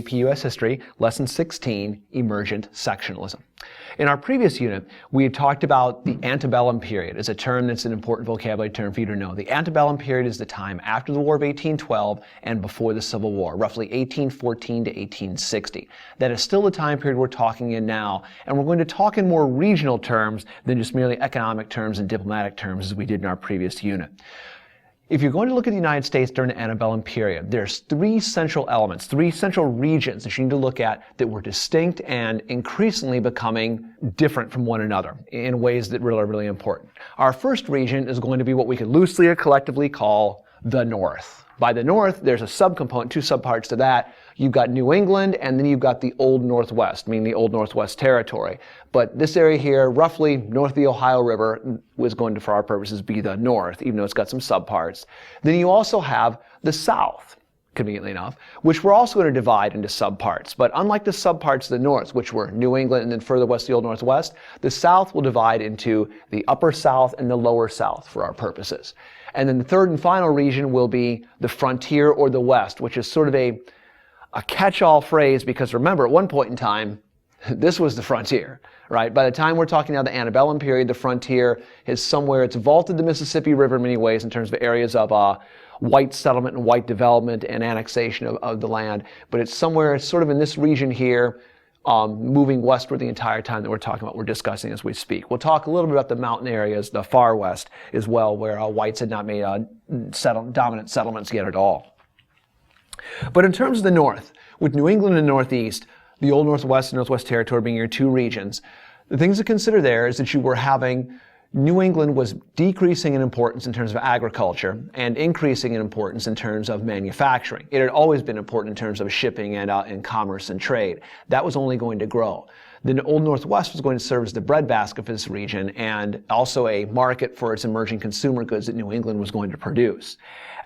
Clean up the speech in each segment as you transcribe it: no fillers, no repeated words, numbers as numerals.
APUS History, Lesson 16, Emergent Sectionalism. In our previous unit, we had talked about the Antebellum period. It's a term that's an important vocabulary term for you to know. The Antebellum period is the time after the War of 1812 and before the Civil War, roughly 1814 to 1860. That is still the time period we're talking in now, and we're going to talk in more regional terms than just merely economic terms and diplomatic terms as we did in our previous unit. If you're going to look at the United States during the Antebellum period, there's three central elements, three central regions that you need to look at that were distinct and increasingly becoming different from one another in ways that really are really important. Our first region is going to be what we could loosely or collectively call the North. By the North, there's a subcomponent, two subparts to that. You've got New England, and then you've got the Old Northwest, meaning the Old Northwest Territory. But this area here, roughly north of the Ohio River, was going to, for our purposes, be the North, even though it's got some subparts. Then you also have the South, conveniently enough, which we're also going to divide into subparts. But unlike the subparts of the North, which were New England and then further west the Old Northwest, the South will divide into the Upper South and the Lower South for our purposes. And then the third and final region will be the frontier or the West, which is sort of a catch-all phrase because remember, at one point in time, this was the frontier, right? By the time we're talking now the Antebellum period, the frontier is somewhere, it's vaulted the Mississippi River in many ways in terms of areas of white settlement and white development and annexation of the land. But it's somewhere sort of in this region here, moving westward the entire time that we're discussing as we speak. We'll talk a little bit about the mountain areas, the far west as well, where whites had not made dominant settlements yet at all. But in terms of the North, with New England and Northeast, the Old Northwest and Northwest Territory being your two regions, the things to consider there is that you were having New England was decreasing in importance in terms of agriculture and increasing in importance in terms of manufacturing. It had always been important in terms of shipping and commerce and trade. That was only going to grow. The Old Northwest was going to serve as the breadbasket for this region and also a market for its emerging consumer goods that New England was going to produce.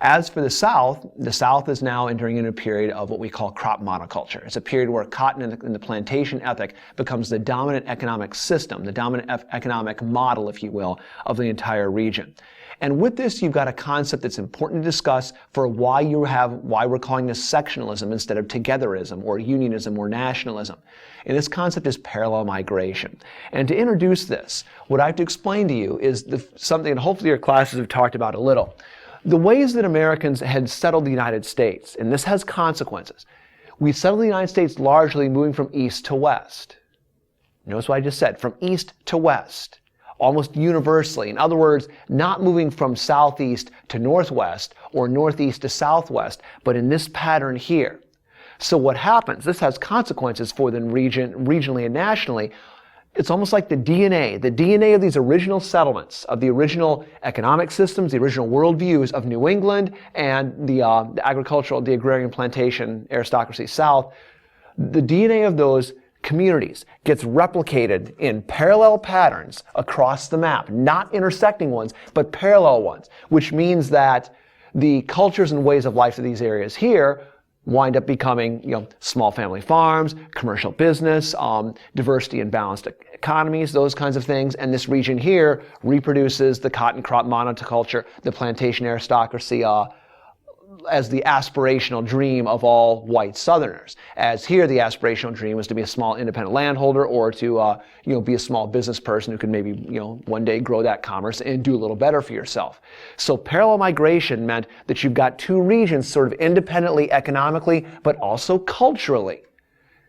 As for the South is now entering into a period of what we call crop monoculture. It's a period where cotton and the plantation ethic becomes the dominant economic system, the dominant economic model, if you will, of the entire region. And with this, you've got a concept that's important to discuss for why we're calling this sectionalism instead of togetherism or unionism or nationalism. And this concept is parallel migration. And to introduce this, what I have to explain to you is something that hopefully your classes have talked about a little. The ways that Americans had settled the United States, and this has consequences. We settled the United States largely moving from east to west. Notice what I just said, from east to west, almost universally. In other words, not moving from southeast to northwest or northeast to southwest, but in this pattern here. So what happens, this has consequences for the region, regionally and nationally. It's almost like the DNA of these original settlements, of the original economic systems, the original worldviews of New England and the agricultural, the agrarian plantation aristocracy South. The DNA of those communities gets replicated in parallel patterns across the map, not intersecting ones, but parallel ones, which means that the cultures and ways of life of these areas here wind up becoming, small family farms, commercial business, diversity and balanced economies, those kinds of things. And this region here reproduces the cotton crop monoculture, the plantation aristocracy, as the aspirational dream of all white Southerners. As here, the aspirational dream was to be a small independent landholder or to, be a small business person who could maybe, one day grow that commerce and do a little better for yourself. So parallel migration meant that you've got two regions sort of independently economically, but also culturally,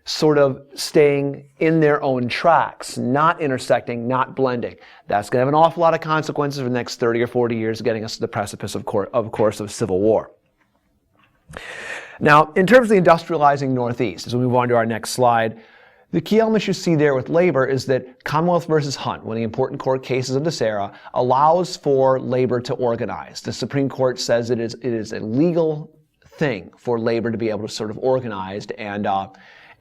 sort of staying in their own tracks, not intersecting, not blending. That's going to have an awful lot of consequences for the next 30 or 40 years, getting us to the precipice, of course, of civil war. Now, in terms of the industrializing Northeast, as we move on to our next slide, the key elements you see there with labor is that Commonwealth versus Hunt, one of the important court cases of this era, allows for labor to organize. The Supreme Court says it is a legal thing for labor to be able to sort of organize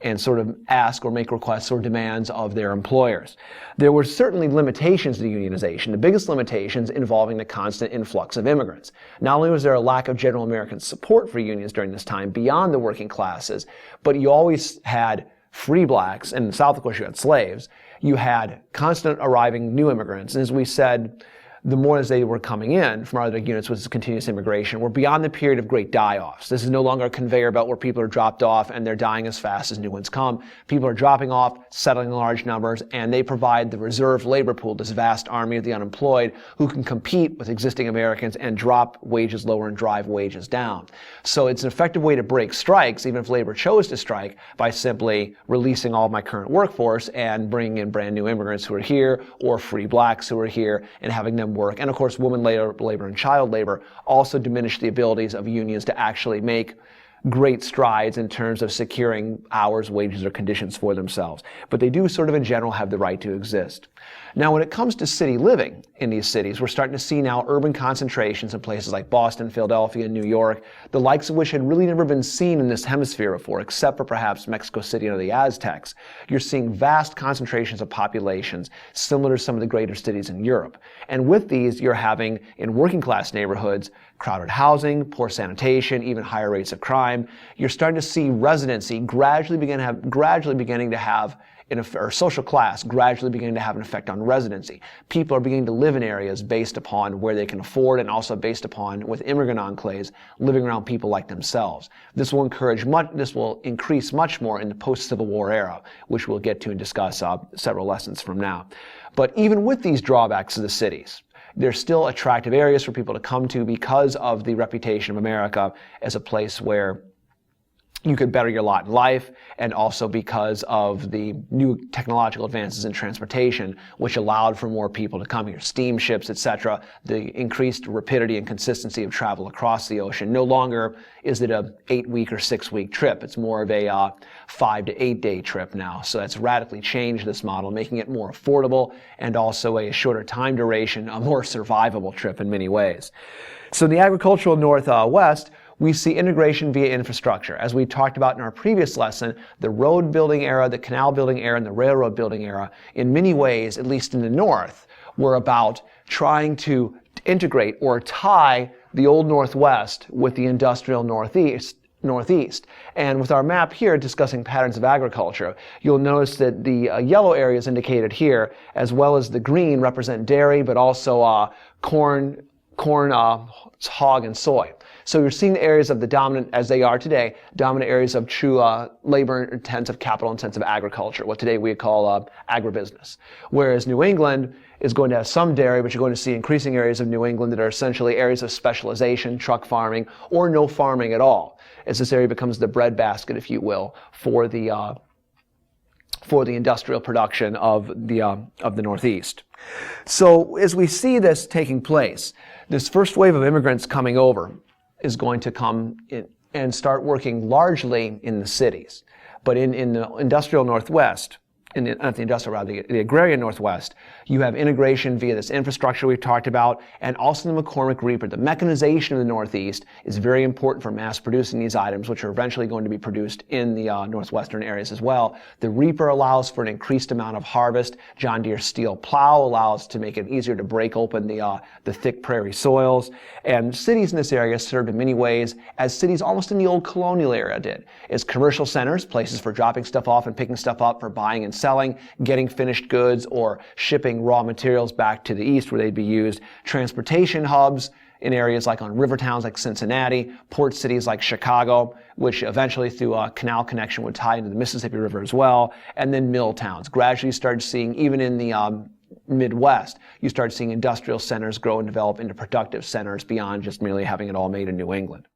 and sort of ask or make requests or demands of their employers. There were certainly limitations to unionization, the biggest limitations involving the constant influx of immigrants. Not only was there a lack of general American support for unions during this time beyond the working classes, but you always had free blacks, and in the South, of course, you had slaves. You had constant arriving new immigrants. And as we said, the more as they were coming in from other units was continuous immigration. We're beyond the period of great die-offs. This is no longer a conveyor belt where people are dropped off and they're dying as fast as new ones come. People are dropping off, settling in large numbers, and they provide the reserve labor pool, this vast army of the unemployed who can compete with existing Americans and drop wages lower and drive wages down. So it's an effective way to break strikes, even if labor chose to strike, by simply releasing all of my current workforce and bringing in brand new immigrants who are here, or free blacks who are here, and having them work. And of course, women labor and child labor also diminish the abilities of unions to actually make great strides in terms of securing hours, wages, or conditions for themselves. But they do sort of in general have the right to exist. Now, when it comes to city living in these cities, we're starting to see now urban concentrations in places like Boston, Philadelphia, and New York, the likes of which had really never been seen in this hemisphere before, except for perhaps Mexico City under the Aztecs. You're seeing vast concentrations of populations similar to some of the greater cities in Europe. And with these, you're having, in working class neighborhoods, crowded housing, poor sanitation, even higher rates of crime. You're starting to see residency gradually beginning to have or social class gradually beginning to have an effect on residency. People are beginning to live in areas based upon where they can afford, and also based upon, with immigrant enclaves, living around people like themselves. This will increase much more in the post-Civil War era, which we'll get to and discuss several lessons from now. But even with these drawbacks of the cities, there's still attractive areas for people to come to because of the reputation of America as a place where you could better your lot in life, and also because of the new technological advances in transportation, which allowed for more people to come here. Steamships, etc., the increased rapidity and consistency of travel across the ocean. No longer is it a 8-week or 6-week trip. It's more of a 5 to 8 day trip now. So that's radically changed this model, making it more affordable and also a shorter time duration, a more survivable trip in many ways. So in the agricultural Northwest, we see integration via infrastructure. As we talked about in our previous lesson, the road building era, the canal building era, and the railroad building era, in many ways, at least in the North, were about trying to integrate or tie the old Northwest with the industrial Northeast. And with our map here discussing patterns of agriculture, you'll notice that the yellow areas indicated here, as well as the green, represent dairy, but also corn, hog, and soy. So you're seeing the areas of the dominant, as they are today, dominant areas of true labor-intensive, capital-intensive agriculture, what today we call agribusiness. Whereas New England is going to have some dairy, but you're going to see increasing areas of New England that are essentially areas of specialization, truck farming, or no farming at all, as this area becomes the breadbasket, if you will, for the industrial production of the Northeast. So as we see this taking place, this first wave of immigrants coming over is going to come in and start working largely in the cities. But in the industrial Northwest, the agrarian Northwest, you have integration via this infrastructure we've talked about, and also the McCormick Reaper. The mechanization of the Northeast is very important for mass producing these items, which are eventually going to be produced in the northwestern areas as well. The Reaper allows for an increased amount of harvest. John Deere steel plow allows to make it easier to break open the thick prairie soils. And cities in this area served in many ways as cities almost in the old colonial era did, as commercial centers, places for dropping stuff off and picking stuff up, for buying and selling, getting finished goods, or shipping raw materials back to the east where they'd be used. Transportation hubs in areas like on river towns like Cincinnati, port cities like Chicago, which eventually through a canal connection would tie into the Mississippi River as well, and then mill towns. Gradually you started seeing, even in the Midwest, you start seeing industrial centers grow and develop into productive centers beyond just merely having it all made in New England.